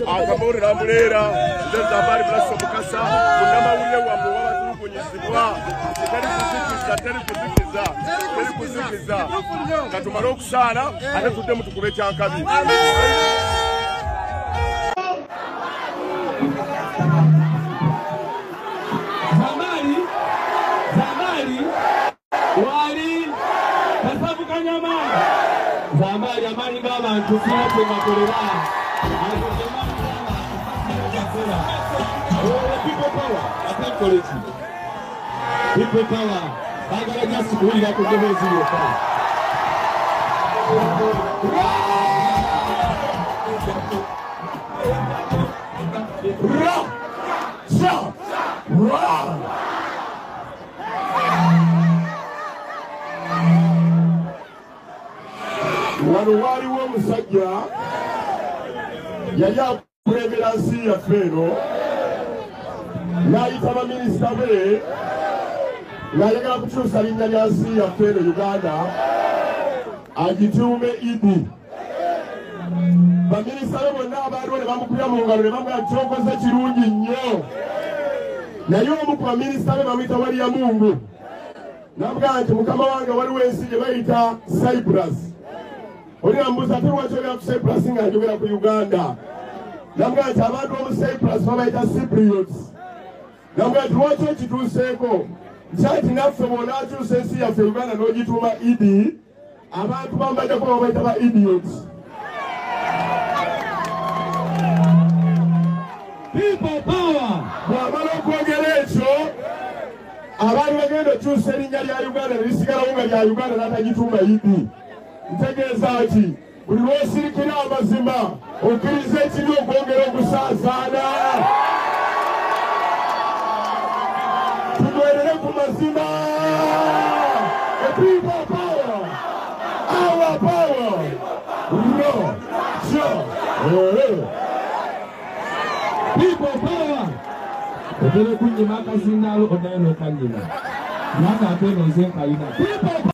Akamuri Ramurera, Zabari Blasso Mukasa, Kunamawile wa Muwa kunyizibwa, Teri kuzikiza, Katumaro kusala, ate tudde mutukube kyankabi. Zamari, wali, kasabu kanyama. Zamari amani ng'abantu sina kwebakolera. People power, atankoleki. People power, bagala just kuwulira kugemezi yokka. Wano waliwo omusajja yali akulembera nsi yaffe eno n'ayita baminisita be ng'ayagala kukyusa linnya lya nsi yaffe eno Uganda agituume Idi. Baminisita be bonna abaaliwo ne bamukubya mu ngalo ne bamugamba nti kyokoze kirungi nnyo, naye omu ku baminisita be bamuyita Waliyamungu n'amugamba nti mukama wange waliwo ensi gye bayita Cyprus. Oli ambuza ate lwaki ogera ku Cyprus nga njogera ku Uganda? Namugamba nti abantu omu Cyprus babayita Cypriots. Namugamba nti lwaki okituuseeko? Nti naffe bw'onaakyusa ensi yaffe Uganda n'ogituuma Idi, abantu bambajjako babayita ba idiots. People power! Bw'amala okwogera ekyo, abantu bagenda okyusa erinnya lya Uganda ne lisigalawo nga lya Uganda n'atagituuma Idi. Ntegeeza nti buli lw'osirikira amazima okkiriza ekibi okwongera okusaasaana. Tunywerere ku mazima. The people power. Our power. No. Sure. People power! Otele kunyima akazinalo onayo kanyina. Naka ateno nze kayina. People